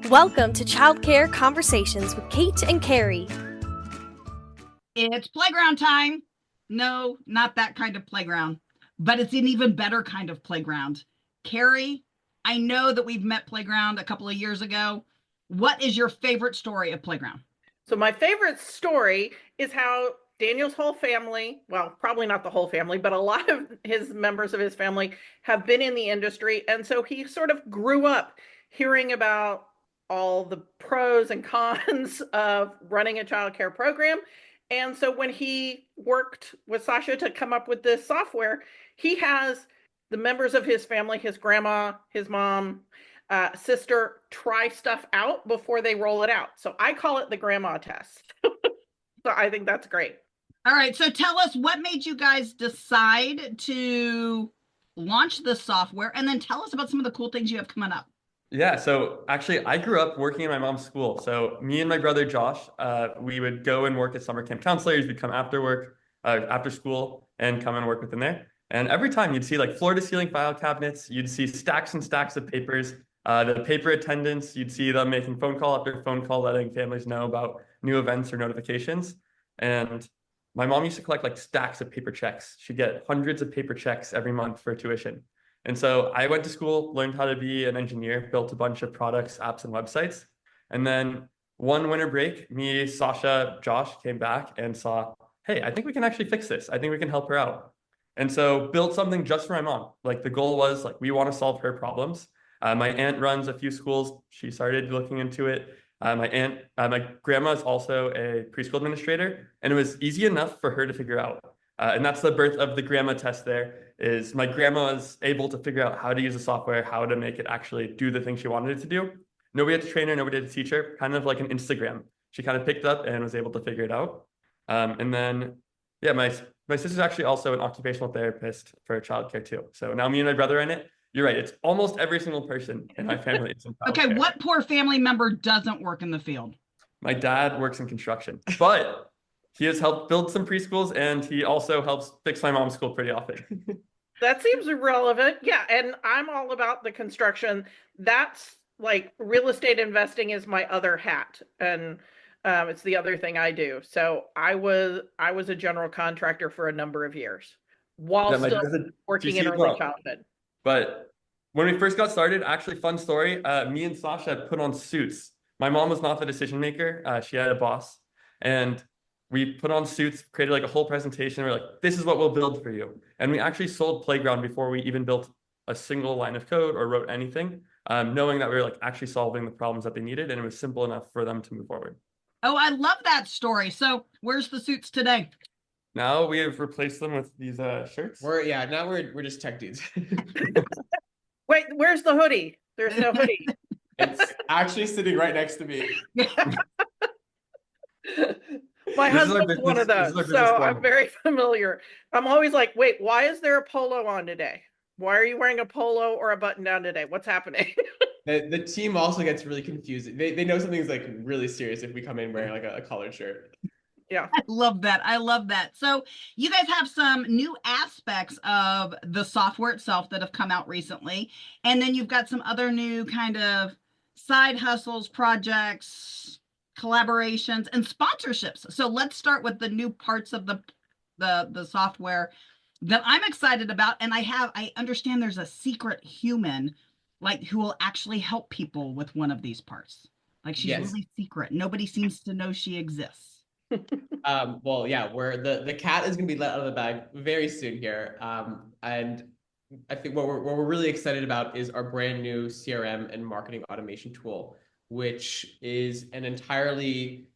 Welcome to Childcare Conversations with Kate and Carrie. It's playground time. No, not that kind of playground, but it's an even better kind of playground. Carrie, I know that we've met playground a couple of years ago. What is your favorite story of playground? So my favorite story is how Daniel's whole family, well, probably not the whole family, but a lot of his members of his family have been in the industry. And so he sort of grew up hearing about all the pros and cons of running a childcare program. And so when he worked with Sasha to come up with this software, he has the members of his family, his grandma, his mom, sister, try stuff out before they roll it out. So I call it the grandma test. So I think that's great. All right, so tell us what made you guys decide to launch this software, and then tell us about some of the cool things you have coming up. Yeah, so actually, I grew up working in my mom's school. So me and my brother Josh, we would go and work as summer camp counselors. We'd come after work, after school, and come and work with them there. And every time you'd see like floor-to-ceiling file cabinets, you'd see stacks and stacks of papers. The paper attendants, you'd see them making phone call after phone call, letting families know about new events or notifications. And my mom used to collect like stacks of paper checks. She'd get hundreds of paper checks every month for tuition. And so I went to school, learned how to be an engineer, built a bunch of products, apps, and websites. And then one winter break, me, Sasha, Josh came back and saw, hey, I think we can actually fix this. I think we can help her out. And so built something just for my mom. Like the goal was like, we want to solve her problems. My aunt runs a few schools. She started looking into it. My grandma is also a preschool administrator, and it was easy enough for her to figure out. And that's the birth of the grandma test there, is my grandma was able to figure out how to use the software, how to make it actually do the thing she wanted it to do. Nobody had to train her, nobody had to teach her, kind of like an Instagram. She kind of picked up and was able to figure it out. And then, yeah, my sister's actually also an occupational therapist for childcare too. So now me and my brother are in it. You're right, it's almost every single person in my family is in childcare. Okay, what poor family member doesn't work in the field? My dad works in construction, but he has helped build some preschools, and he also helps fix my mom's school pretty often. That seems relevant. Yeah, and I'm all about the construction. That's like real estate investing is my other hat, and it's the other thing I do. So I was a general contractor for a number of years while still working in early childhood. But when we first got started, actually, fun story, me and Sasha put on suits. My mom was not the decision maker. She had a boss, and we put on suits, created like a whole presentation. We're like, this is what we'll build for you. And we actually sold Playground before we even built a single line of code or wrote anything, knowing that we were like actually solving the problems that they needed. And it was simple enough for them to move forward. Oh, I love that story. So where's the suits today? Now we have replaced them with these shirts. Now we're just tech dudes. Wait, where's the hoodie? There's no hoodie. It's actually sitting right next to me. My husband's one of those, so I'm very familiar. I'm always like, wait, why is there a polo on today? Why are you wearing a polo or a button down today? What's happening? The team also gets really confused. They know something's like really serious if we come in wearing like a collared shirt. Yeah. I love that. I love that. So you guys have some new aspects of the software itself that have come out recently. And then you've got some other new kind of side hustles, projects, collaborations, and sponsorships. So let's start with the new parts of the software that I'm excited about. And I understand there's a secret human like who will actually help people with one of these parts. Like she's really secret. Nobody seems to know she exists. Well, yeah, the cat is gonna be let out of the bag very soon here. And I think what we're really excited about is our brand new CRM and marketing automation tool, which is an entirely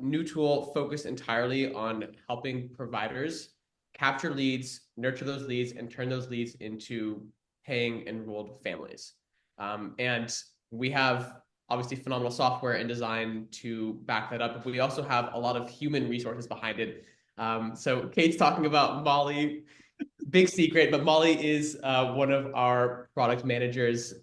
new tool focused entirely on helping providers capture leads, nurture those leads, and turn those leads into paying enrolled families. And we have obviously phenomenal software and design to back that up. But we also have a lot of human resources behind it. So Kate's talking about Molly, big secret, but Molly is one of our product managers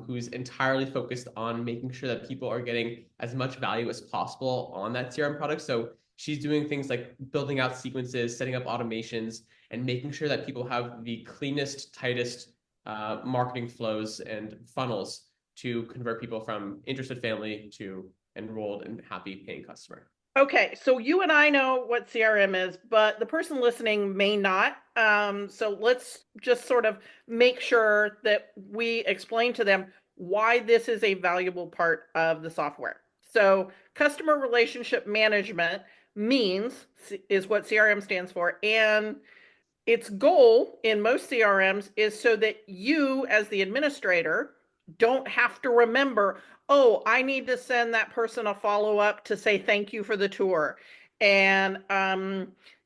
who's entirely focused on making sure that people are getting as much value as possible on that CRM product. So she's doing things like building out sequences, setting up automations, and making sure that people have the cleanest, tightest marketing flows and funnels to convert people from interested family to enrolled and happy paying customer. Okay, so you and I know what CRM is, but the person listening may not. So let's just sort of make sure that we explain to them why this is a valuable part of the software. So customer relationship management is what CRM stands for. And its goal in most CRMs is so that you, as the administrator, don't have to remember, oh, I need to send that person a follow-up to say thank you for the tour, and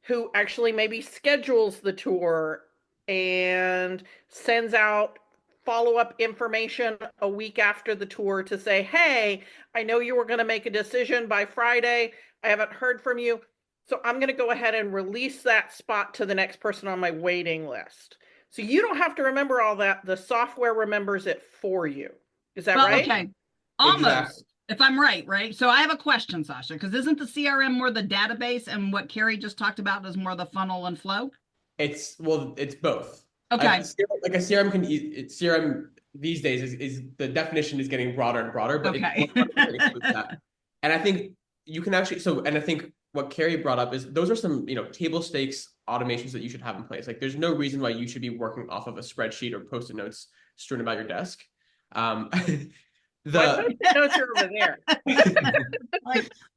who actually maybe schedules the tour and sends out follow-up information a week after the tour to say, hey, I know you were going to make a decision by Friday. I haven't heard from you. So I'm going to go ahead and release that spot to the next person on my waiting list. So you don't have to remember all that. The software remembers it for you. Is that Well, right? okay. Almost, Exactly. if I'm right? So I have a question, Sasha, because isn't the CRM more the database and what Carrie just talked about is more the funnel and flow? It's both. Okay. Like a CRM CRM these days is the definition is getting broader and broader, but Okay. it includes that. And I think you can actually, and I think what Carrie brought up is those are some, table stakes automations that you should have in place. Like there's no reason why you should be working off of a spreadsheet or post-it notes strewn about your desk. My post-it notes are over there.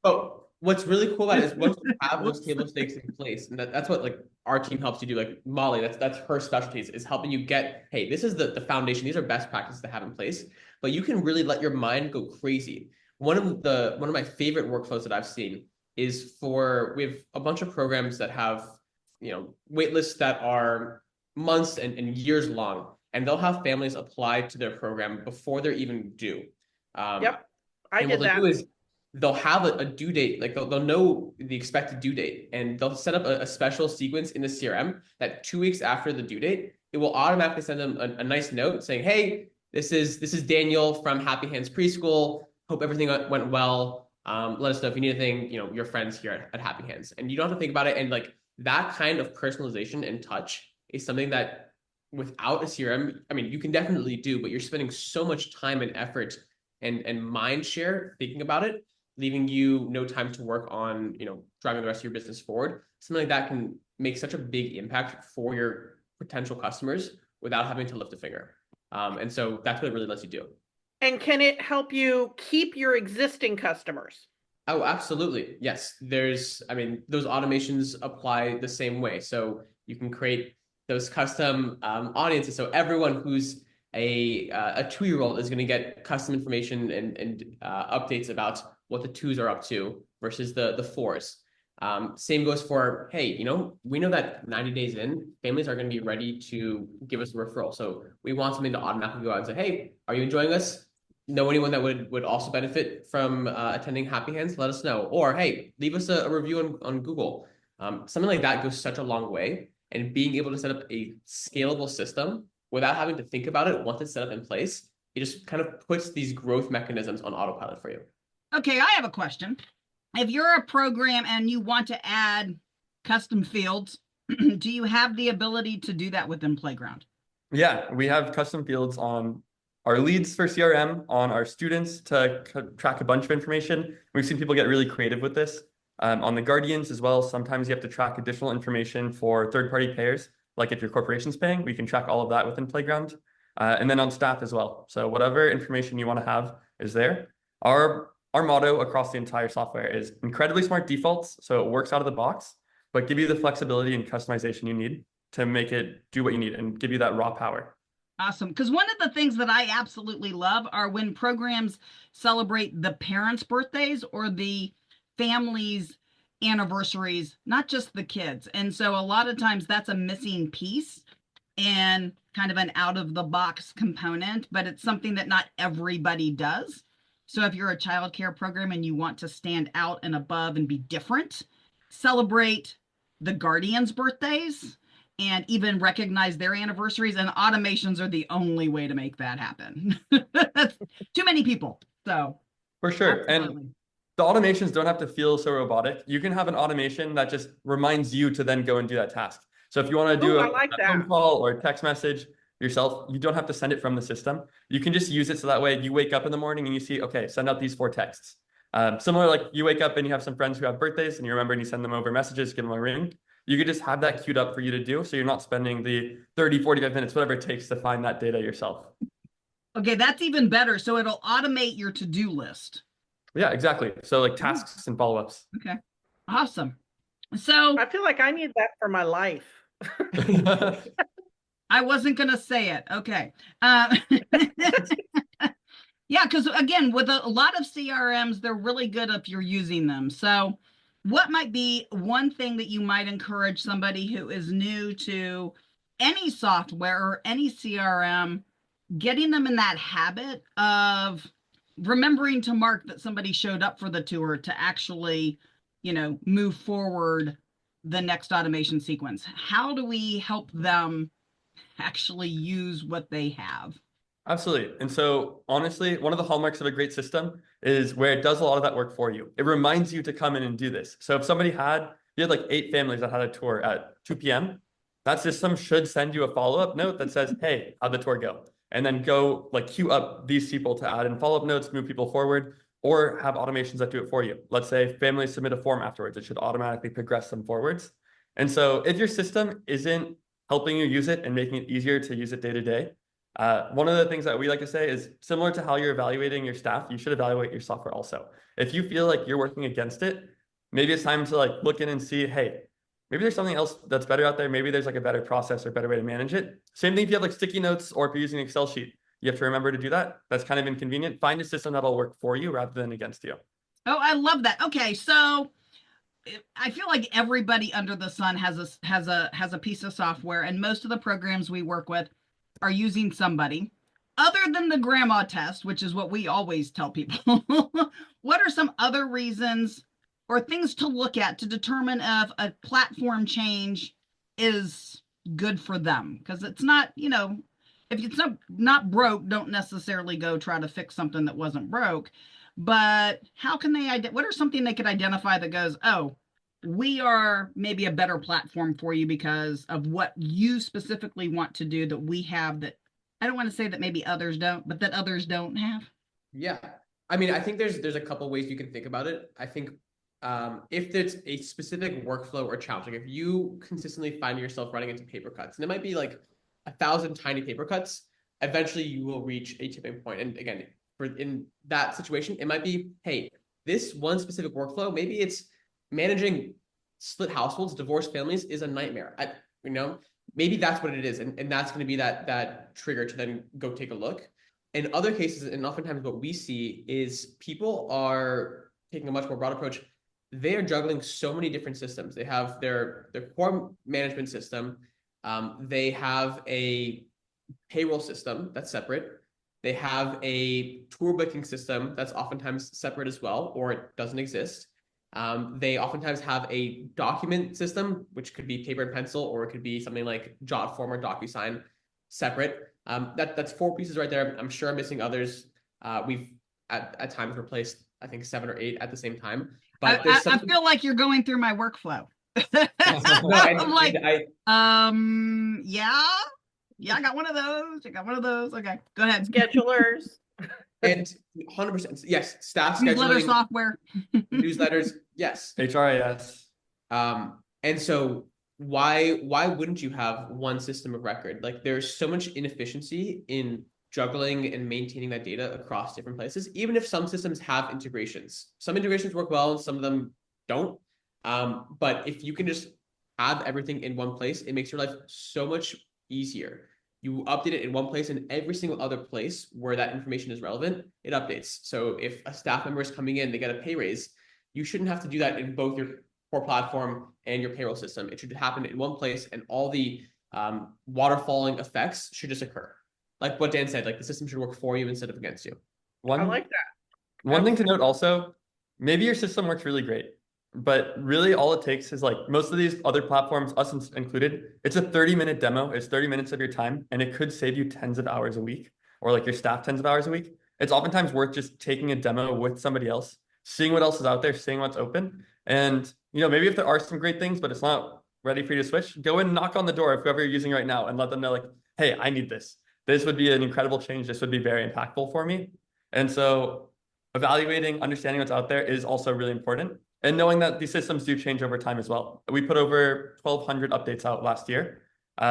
Oh, what's really cool about it is once you have those table stakes in place, and that's what like our team helps you do. Like Molly, that's her specialty is helping you get, hey, this is the foundation. These are best practices to have in place, but you can really let your mind go crazy. One of my favorite workflows that I've seen is we have a bunch of programs that have, wait lists that are months and years long, and they'll have families apply to their program before they're even due. Yep, I and did what they'll that. do is they'll have a due date, like they'll know the expected due date, and they'll set up a special sequence in the CRM that 2 weeks after the due date, it will automatically send them a nice note saying, hey, this is Daniel from Happy Hands Preschool. Hope everything went well. Let us know if you need anything, your friends here at Happy Hands. And you don't have to think about it. And like that kind of personalization and touch is something that without a CRM, I mean, you can definitely do, but you're spending so much time and effort and mind share thinking about it, leaving you no time to work on, driving the rest of your business forward. Something like that can make such a big impact for your potential customers without having to lift a finger. And so that's what it really lets you do. And can it help you keep your existing customers? Oh, absolutely. Yes. Those automations apply the same way. So you can create those custom audiences. So everyone who's a 2-year-old is going to get custom information and updates about what the 2s are up to versus the 4s. Same goes for, hey, we know that 90 days in, families are going to be ready to give us a referral. So we want something to automatically go out and say, hey, are you enjoying us? Know anyone that would also benefit from attending Happy Hands? Let us know. Or, hey, leave us a review on Google. Something like that goes such a long way. And being able to set up a scalable system without having to think about it once it's set up in place, it just kind of puts these growth mechanisms on autopilot for you. Okay, I have a question. If you're a program and you want to add custom fields, do you have the ability to do that within Playground? Yeah, we have custom fields on our leads for CRM, on our students to track a bunch of information. We've seen people get really creative with this. On the guardians as well, sometimes you have to track additional information for third-party payers. Like if your corporation's paying, we can track all of that within Playground. And then on staff as well. So whatever information you want to have is there. Our motto across the entire software is incredibly smart defaults. So it works out of the box, but give you the flexibility and customization you need to make it do what you need and give you that raw power. Awesome. Because one of the things that I absolutely love are when programs celebrate the parents' birthdays or the families' anniversaries, not just the kids. And so a lot of times that's a missing piece and kind of an out of the box component, but it's something that not everybody does. So if you're a childcare program and you want to stand out and above and be different, celebrate the guardians' birthdays and even recognize their anniversaries, and automations are the only way to make that happen. That's too many people. So for sure. absolutely. And the automations don't have to feel so robotic. You can have an automation that just reminds you to then go and do that task. So if you want to do I like a phone that. call or a text message, yourself. You don't have to send it from the system. You can just use it so that way you wake up in the morning and you see, okay, send out these 4 texts. Similar, like you wake up and you have some friends who have birthdays and you remember and you send them over messages, give them a ring. You could just have that queued up for you to do. So you're not spending the 30, 45 minutes, whatever it takes to find that data yourself. Okay, that's even better. So it'll automate your to-do list. Yeah, exactly. So like tasks and follow-ups. Okay, awesome. So I feel like I need that for my life. I wasn't going to say it. Okay. Yeah, because again, with a lot of CRMs, they're really good if you're using them. So what might be one thing that you might encourage somebody who is new to any software or any CRM, getting them in that habit of remembering to mark that somebody showed up for the tour to actually, move forward the next automation sequence? How do we help them actually use what they have? Absolutely. And so honestly, one of the hallmarks of a great system is where it does a lot of that work for you. It reminds you to come in and do this. So if you had like 8 families that had a tour at 2 p.m., that system should send you a follow-up note that says, hey, how'd the tour go? And then go like queue up these people to add in follow-up notes, move people forward, or have automations that do it for you. Let's say families submit a form afterwards, it should automatically progress them forwards. And so if your system isn't helping you use it and making it easier to use it day to day, one of the things that we like to say is similar to how you're evaluating your staff, you should evaluate your software also. If you feel like you're working against it, maybe it's time to like look in and see, hey, maybe there's something else that's better out there. Maybe there's like a better process or better way to manage it. Same thing if you have like sticky notes or if you're using an Excel sheet, you have to remember to do that. That's kind of inconvenient. Find a system that'll work for you rather than against you. Oh, I love that. Okay, so I feel like everybody under the sun has a piece of software, and most of the programs we work with are using somebody other than the grandma test, which is what we always tell people. What are some other reasons or things to look at to determine if a platform change is good for them? Because it's not, if it's not broke, don't necessarily go try to fix something that wasn't broke. But how can what are something they could identify that goes, oh, we are maybe a better platform for you because of what you specifically want to do that we have that I don't want to say that maybe others don't, but that others don't have? Yeah. I mean, I think there's a couple ways you can think about it. I think if there's a specific workflow or challenge, like if you consistently find yourself running into paper cuts, and it might be like 1,000 tiny paper cuts, eventually you will reach a tipping point. And again, in that situation, it might be, hey, this one specific workflow, maybe it's managing split households, divorced families is a nightmare. Maybe that's what it is. And that's going to be that trigger to then go take a look. In other cases, and oftentimes what we see is people are taking a much more broad approach. They are juggling so many different systems. They have their core management system. They have a payroll system that's separate. They have a tour booking system that's oftentimes separate as well, or it doesn't exist. They oftentimes have a document system, which could be paper and pencil, or it could be something like Jotform or DocuSign, separate. That's 4 pieces right there. I'm sure I'm missing others. We've at times replaced, I think, 7 or 8 at the same time. But I feel like you're going through my workflow. I'm like, yeah, I got one of those. Okay, go ahead. Schedulers. And 100%, yes, staff Newsletter scheduling, software. newsletters, yes. HRIS. And so why wouldn't you have one system of record? Like there's so much inefficiency in juggling and maintaining that data across different places, even if some systems have integrations. Some integrations work well and some of them don't. But if you can just have everything in one place, it makes your life so much easier. You update it in one place, and every single other place where that information is relevant, it updates. So if a staff member is coming in, they get a pay raise, you shouldn't have to do that in both your core platform and your payroll system. It should happen in one place, and all the waterfalling effects should just occur. Like what Dan said, like the system should work for you instead of against you. I like that. One thing to note also, maybe your system works really great, but really all it takes is like most of these other platforms, us included, it's a 30-minute demo. It's 30 minutes of your time, and it could save you tens of hours a week, or like your staff tens of hours a week. It's oftentimes worth just taking a demo with somebody else, seeing what else is out there, seeing what's open. And, maybe if there are some great things, but it's not ready for you to switch, go and knock on the door of whoever you're using right now and let them know like, hey, I need this. This would be an incredible change. This would be very impactful for me. And so evaluating, understanding what's out there is also really important. And knowing that these systems do change over time as well. We put over 1,200 updates out last year.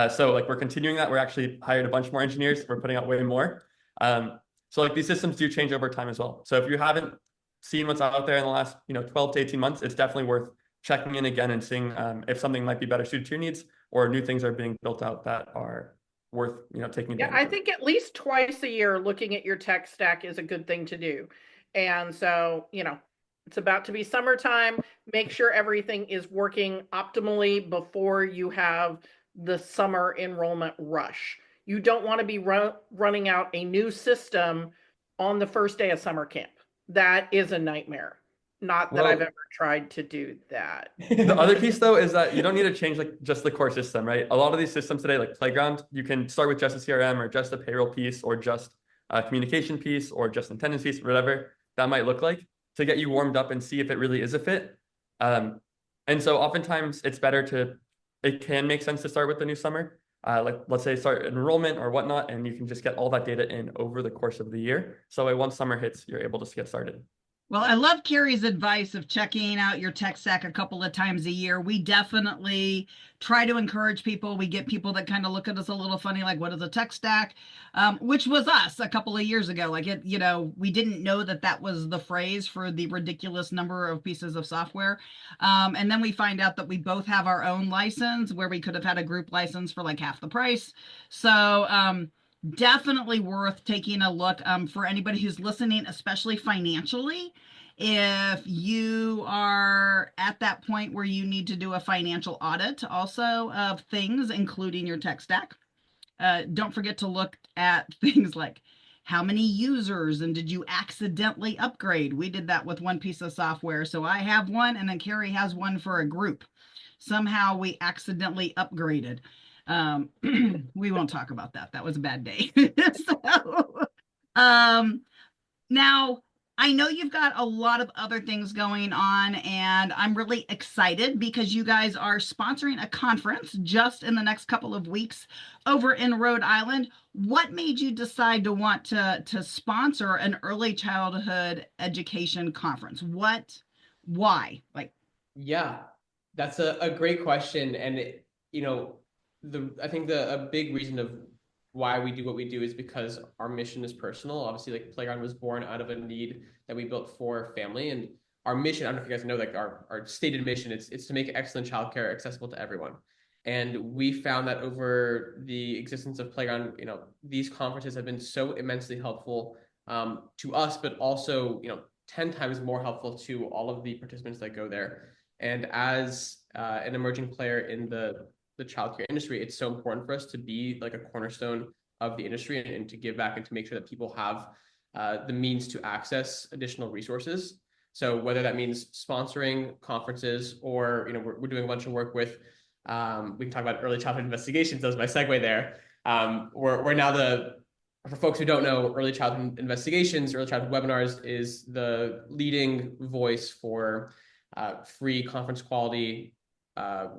So like we're continuing that. We're actually hired a bunch more engineers. We're putting out way more. So like these systems do change over time as well. So if you haven't seen what's out there in the last 12 to 18 months, it's definitely worth checking in again and seeing if something might be better suited to your needs or new things are being built out that are worth taking advantage I of. think at least twice a year looking at your tech stack is a good thing to do. And so, it's about to be summertime. Make sure everything is working optimally before you have the summer enrollment rush. You don't want to be running out a new system on the first day of summer camp. That is a nightmare. Not that I've ever tried to do that. The other piece though is that you don't need to change like just the core system, right? A lot of these systems today, like Playground, you can start with just a CRM or just a payroll piece or just a communication piece or just attendance piece, whatever that might look like, to get you warmed up and see if it really is a fit. And so oftentimes it's better it can make sense to start with the new summer. Like let's say start enrollment or whatnot, and you can just get all that data in over the course of the year. So once summer hits, you're able to get started. Well, I love Carrie's advice of checking out your tech stack a couple of times a year. We definitely try to encourage people. We get people that kind of look at us a little funny, like, what is a tech stack? Which was us a couple of years ago. Like we didn't know that was the phrase for the ridiculous number of pieces of software. And then we find out that we both have our own license where we could have had a group license for like half the price. So, definitely worth taking a look for anybody who's listening, especially financially. If you are at that point where you need to do a financial audit also of things, including your tech stack, don't forget to look at things like how many users and did you accidentally upgrade? We did that with one piece of software. So I have one and then Carrie has one for a group. Somehow we accidentally upgraded. We won't talk about that. That was a bad day. Now I know you've got a lot of other things going on, and I'm really excited because you guys are sponsoring a conference just in the next couple of weeks over in Rhode Island. What made you decide to want to sponsor an early childhood education conference? Why? Yeah, that's a great question. And I think a big reason of why we do what we do is because our mission is personal. Obviously, like Playground was born out of a need that we built for family, and our mission, I don't know if you guys know, like our stated mission, it's to make excellent childcare accessible to everyone. And we found that over the existence of Playground, these conferences have been so immensely helpful to us, but also 10 times more helpful to all of the participants that go there. And as an emerging player in the childcare industry, it's so important for us to be like a cornerstone of the industry and to give back and to make sure that people have the means to access additional resources. So whether that means sponsoring conferences or we're doing a bunch of work with we can talk about early childhood investigations. That was my segue there. We're now for folks who don't know, early childhood investigations, early childhood webinars is the leading voice for free conference quality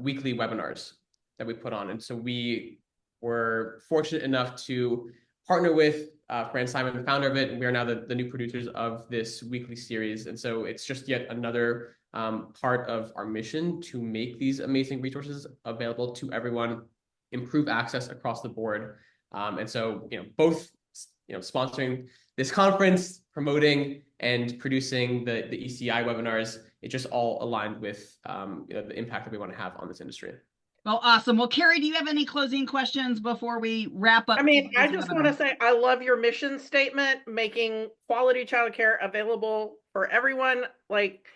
weekly webinars that we put on. And so we were fortunate enough to partner with Fran Simon, the founder of it, and we are now the new producers of this weekly series. And so it's just yet another part of our mission to make these amazing resources available to everyone, improve access across the board. And so, both, sponsoring this conference, promoting and producing the ECI webinars, it just all aligned with the impact that we want to have on this industry. Well, awesome. Well, Carrie, do you have any closing questions before we wrap up? I just want to say I love your mission statement, making quality childcare available for everyone. Like,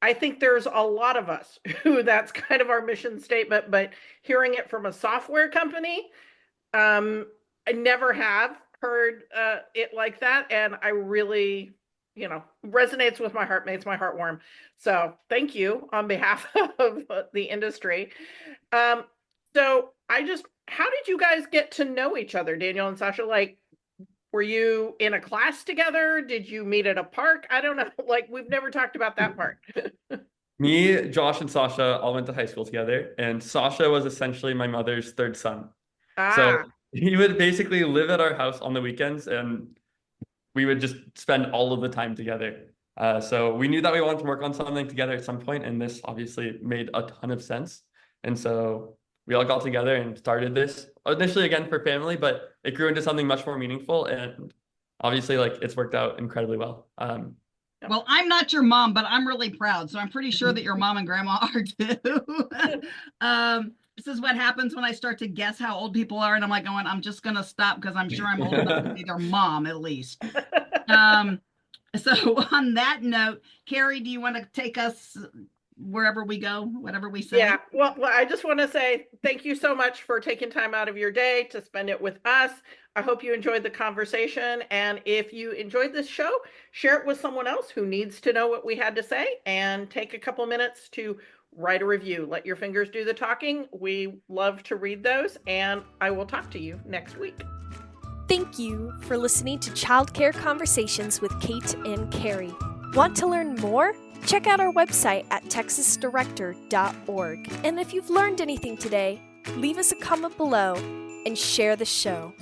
I think there's a lot of us who that's kind of our mission statement, but hearing it from a software company, I never have heard it like that. And I really, resonates with my heart, makes my heart warm. So thank you on behalf of the industry. So how did you guys get to know each other, Daniel and Sasha? Like, were you in a class together? Did you meet at a park? I don't know. Like, we've never talked about that part. Me, Josh, and Sasha all went to high school together, and Sasha was essentially my mother's third son. So He would basically live at our house on the weekends, and we would just spend all of the time together. So we knew that we wanted to work on something together at some point, and this obviously made a ton of sense. And so we all got together and started this initially again for family, but it grew into something much more meaningful. And obviously, like, it's worked out incredibly well. Well, I'm not your mom, but I'm really proud. So I'm pretty sure that your mom and grandma are too. This is what happens when I start to guess how old people are. And I'm like going, I'm just going to stop because I'm sure I'm old enough to be their mom at least. So on that note, Carrie, do you want to take us wherever we go, whatever we say? Yeah, well, I just want to say thank you so much for taking time out of your day to spend it with us. I hope you enjoyed the conversation. And if you enjoyed this show, share it with someone else who needs to know what we had to say, and take a couple minutes to write a review. Let your fingers do the talking. We love to read those, and I will talk to you next week. Thank you for listening to Childcare Conversations with Kate and Carrie. Want to learn more? Check out our website at texasdirector.org. And if you've learned anything today, leave us a comment below and share the show.